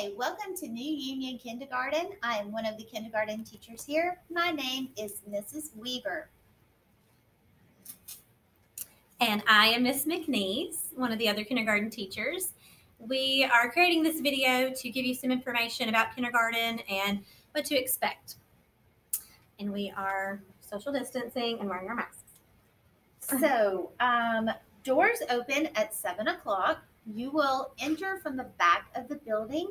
Hi, welcome to New Union Kindergarten. I am one of the kindergarten teachers here. My name is Mrs. Weaver. And I am Miss McNeese, one of the other kindergarten teachers. We are creating this video to give you some information about kindergarten and what to expect. And we are social distancing and wearing our masks. So, doors open at 7 o'clock. You will enter from the back of the building,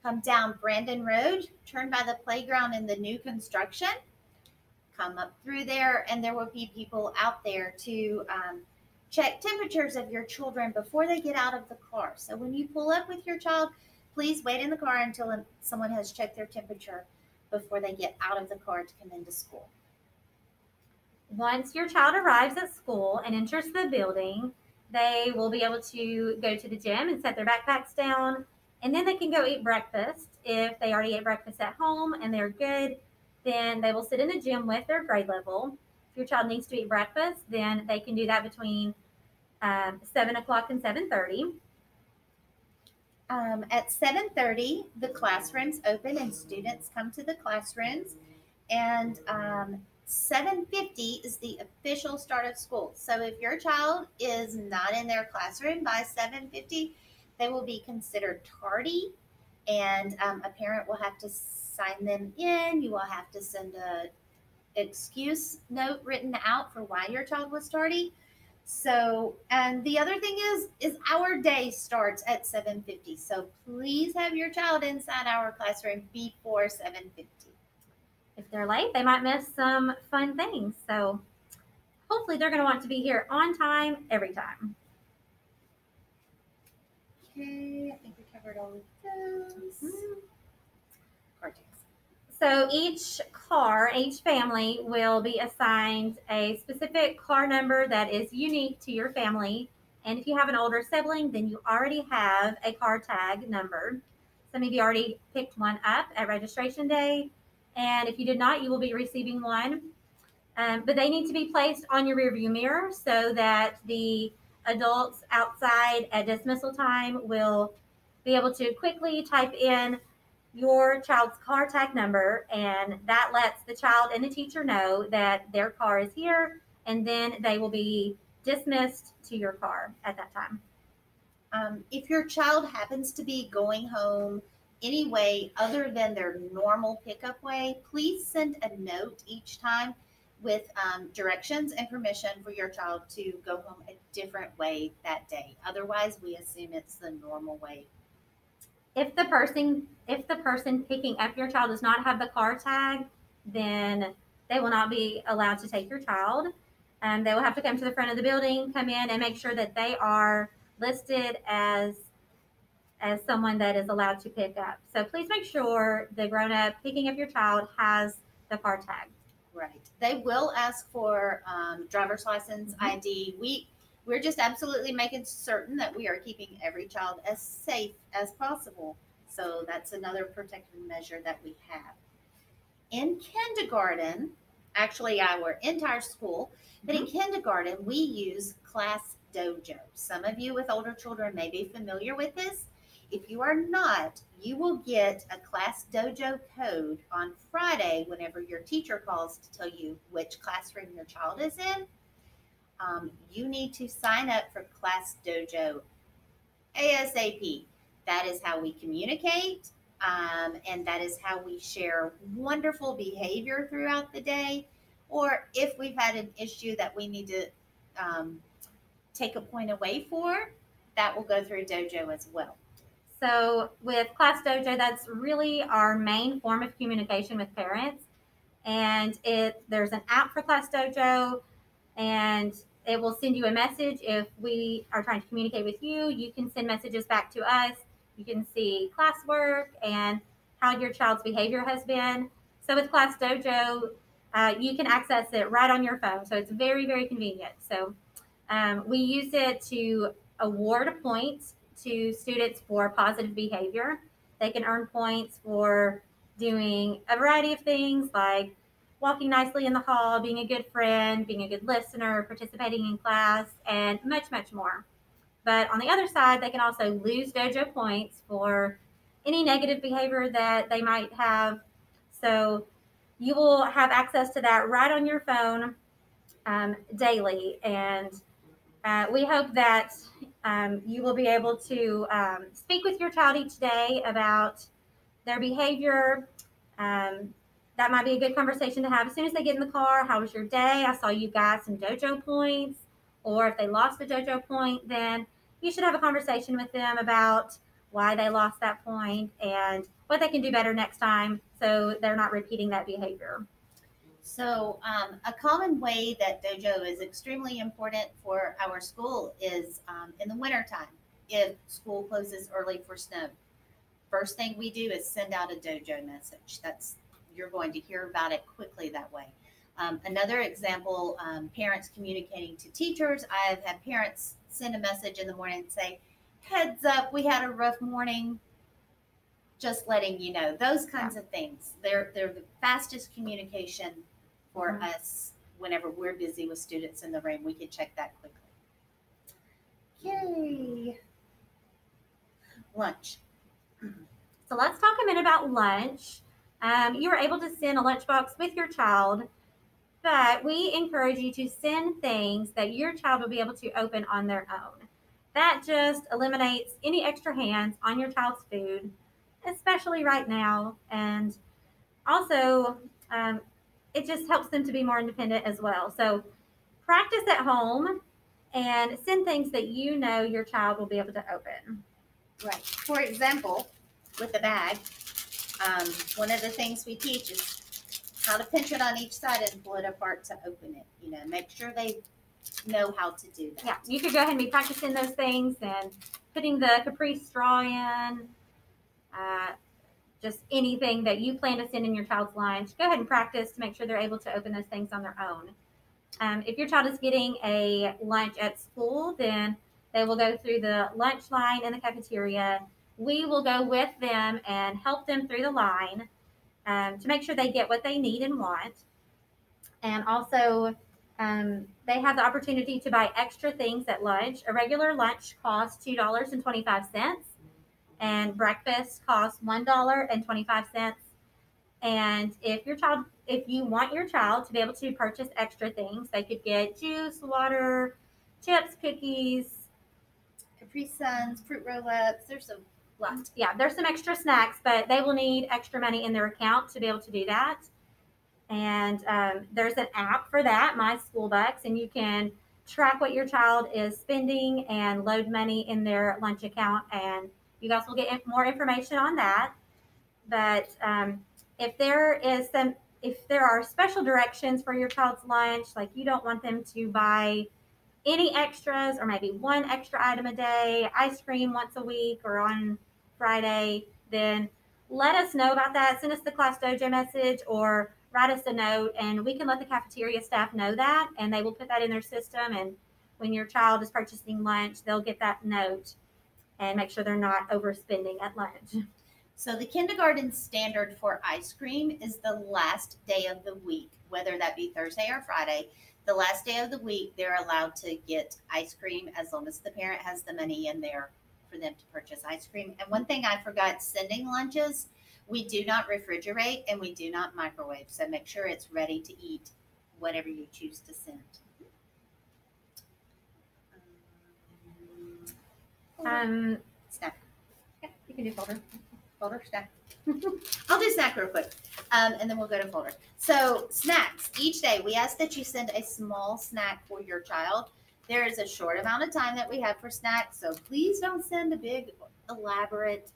come down Brandon Road, turn by the playground in the new construction, come up through there, and there will be people out there to check temperatures of your children before they get out of the car. So when you pull up with your child, please wait in the car until someone has checked their temperature before they get out of the car to come into school. Once your child arrives at school and enters the building, they will be able to go to the gym and set their backpacks down, and then they can go eat breakfast. If they already ate breakfast at home and they're good, then they will sit in the gym with their grade level. If your child needs to eat breakfast, then they can do that between 7 o'clock and 7:30. At 7:30, the classrooms open and students come to the classrooms, and 7:50 is the official start of school. So if your child is not in their classroom by 7:50, they will be considered tardy, and a parent will have to sign them in. You will have to send a excuse note written out for why your child was tardy. So, and the other thing is our day starts at 7:50. So please have your child inside our classroom before 7:50. If they're late, they might miss some fun things. So hopefully they're going to want to be here on time every time. Okay, I think we covered all of those. Cartoons. So each family will be assigned a specific car number that is unique to your family. And if you have an older sibling, then you already have a car tag number. Some of you already picked one up at registration day. And if you did not, you will be receiving one. But they need to be placed on your rearview mirror so that the adults outside at dismissal time will be able to quickly type in your child's car tag number, and that lets the child and the teacher know that their car is here, and then they will be dismissed to your car at that time. If your child happens to be going home any way other than their normal pickup way, please send a note each time with directions and permission for your child to go home a different way that day. Otherwise, we assume it's the normal way. If the person picking up your child does not have the car tag, then they will not be allowed to take your child. They will have to come to the front of the building, come in, and make sure that they are listed as someone that is allowed to pick up. So please make sure the grown-up picking up your child has the car tag. Right. They will ask for driver's license, ID. We're just absolutely making certain that we are keeping every child as safe as possible. So that's another protective measure that we have. In kindergarten, actually our entire school, but in kindergarten we use Class Dojo. Some of you with older children may be familiar with this. If you are not, you will get a Class Dojo code on Friday whenever your teacher calls to tell you which classroom your child is in. You need to sign up for Class Dojo ASAP. That is how we communicate, and that is how we share wonderful behavior throughout the day. Or if we've had an issue that we need to take a point away for, that will go through Dojo as well. So with Class Dojo, that's really our main form of communication with parents. And there's an app for Class Dojo, and it will send you a message. If we are trying to communicate with you, you can send messages back to us. You can see classwork and how your child's behavior has been. So with Class Dojo, you can access it right on your phone. So it's very, very convenient. So we use it to award points to students for positive behavior. They can earn points for doing a variety of things like walking nicely in the hall, being a good friend, being a good listener, participating in class, and much, much more. But on the other side, they can also lose dojo points for any negative behavior that they might have. So you will have access to that right on your phone daily. And we hope that you will be able to speak with your child each day about their behavior. That might be a good conversation to have as soon as they get in the car. How was your day? I saw you got some dojo points. Or if they lost a dojo point, then you should have a conversation with them about why they lost that point and what they can do better next time so they're not repeating that behavior. So, a common way that dojo is extremely important for our school is in the wintertime, if school closes early for snow. First thing we do is send out a dojo message. You're going to hear about it quickly that way. Another example, parents communicating to teachers. I've had parents send a message in the morning and say, "Heads up, we had a rough morning. Just letting you know." Those kinds of things. They're the fastest communication for us whenever we're busy with students in the room. We can check that quickly. Yay! Lunch. So let's talk a minute about lunch. You are able to send a lunchbox with your child, but we encourage you to send things that your child will be able to open on their own. That just eliminates any extra hands on your child's food, especially right now. And also, it just helps them to be more independent as well. So practice at home and send things that you know your child will be able to open. Right. For example, with the bag, one of the things we teach is how to pinch it on each side and pull it apart to open it. Make sure they know how to do that. Yeah, you could go ahead and be practicing those things and putting the Capri straw in, just anything that you plan to send in your child's lunch. Go ahead and practice to make sure they're able to open those things on their own. If your child is getting a lunch at school, then they will go through the lunch line in the cafeteria. We will go with them and help them through the line to make sure they get what they need and want. And also, they have the opportunity to buy extra things at lunch. A regular lunch costs $2.25, and breakfast costs $1.25. And if you want your child to be able to purchase extra things, they could get juice, water, chips, cookies, Capri Suns, fruit roll-ups. There's a lot. Yeah, there's some extra snacks, but they will need extra money in their account to be able to do that. And there's an app for that, My School Bucks, and you can track what your child is spending and load money in their lunch account. And you guys will get more information on that. But if there are special directions for your child's lunch, like you don't want them to buy any extras or maybe one extra item a day, ice cream once a week or on Friday, then let us know about that. Send us the Class Dojo message or write us a note, and we can let the cafeteria staff know that, and they will put that in their system. And when your child is purchasing lunch, they'll get that note and make sure they're not overspending at lunch. So the kindergarten standard for ice cream is the last day of the week, whether that be Thursday or Friday. The last day of the week, they're allowed to get ice cream as long as the parent has the money in there for them to purchase ice cream. And one thing I forgot, sending lunches, we do not refrigerate and we do not microwave. So make sure it's ready to eat whatever you choose to send. Snack. Yeah, you can do folder. Folder, snack. I'll do snack real quick, and then we'll go to folder. So snacks. Each day, we ask that you send a small snack for your child. There is a short amount of time that we have for snacks, so please don't send a big, elaborate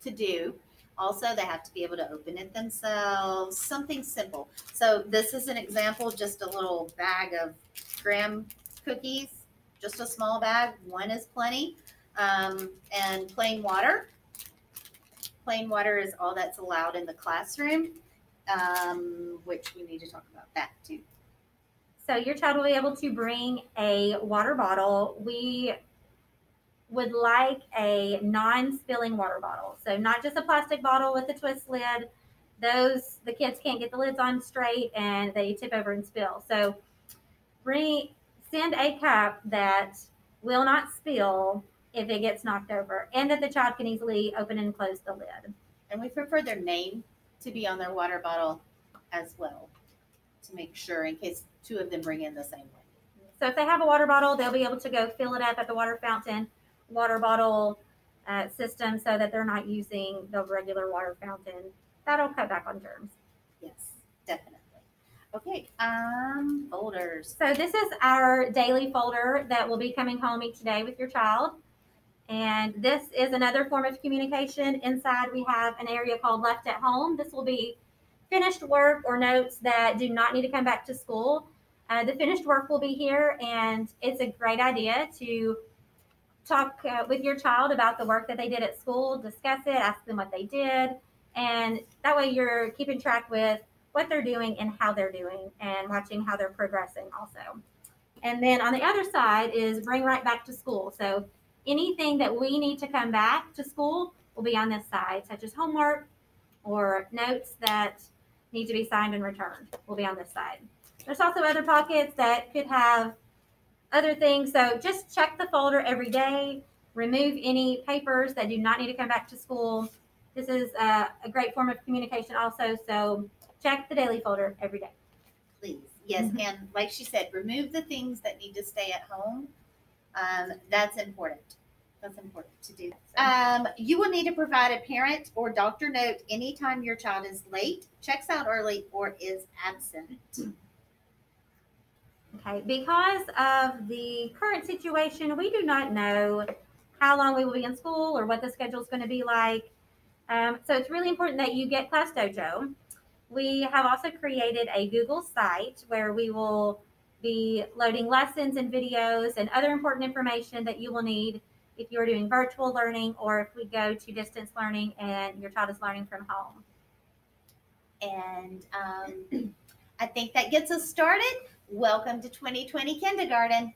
to-do. Also, they have to be able to open it themselves, something simple. So this is an example, just a little bag of graham cookies, just a small bag. One is plenty, and plain water. Plain water is all that's allowed in the classroom, which we need to talk about that too. So your child will be able to bring a water bottle. We would like a non-spilling water bottle. So not just a plastic bottle with a twist lid. Those, the kids can't get the lids on straight and they tip over and spill. So send a cup that will not spill if it gets knocked over, and that the child can easily open and close the lid. And we prefer their name to be on their water bottle as well, to make sure in case two of them bring in the same way. So if they have a water bottle, they'll be able to go fill it up at the water fountain water bottle system, so that they're not using the regular water fountain. That'll cut back on germs. Yes, definitely. Okay, folders. So this is our daily folder that will be coming home each day with your child. And this is another form of communication. Inside we have an area called Left at Home. This will be finished work or notes that do not need to come back to school. The finished work will be here, and it's a great idea to talk with your child about the work that they did at school, discuss it, ask them what they did, and that way you're keeping track with what they're doing and how they're doing, and watching how they're progressing also. And then on the other side is Bring Right Back to School. So anything that we need to come back to school will be on this side, such as homework or notes that need to be signed and returned will be on this side. There's also other pockets that could have other things. So just check the folder every day. Remove any papers that do not need to come back to school. This is a great form of communication also. So check the daily folder every day. Please. Yes, and like she said, remove the things that need to stay at home. That's important. That's important to do. You will need to provide a parent or doctor note anytime your child is late, checks out early, or is absent. Okay, because of the current situation, we do not know how long we will be in school or what the schedule is going to be like. So it's really important that you get Class Dojo. We have also created a Google site where we will be loading lessons and videos and other important information that you will need if you're doing virtual learning or if we go to distance learning and your child is learning from home. And I think that gets us started. Welcome to 2020 kindergarten.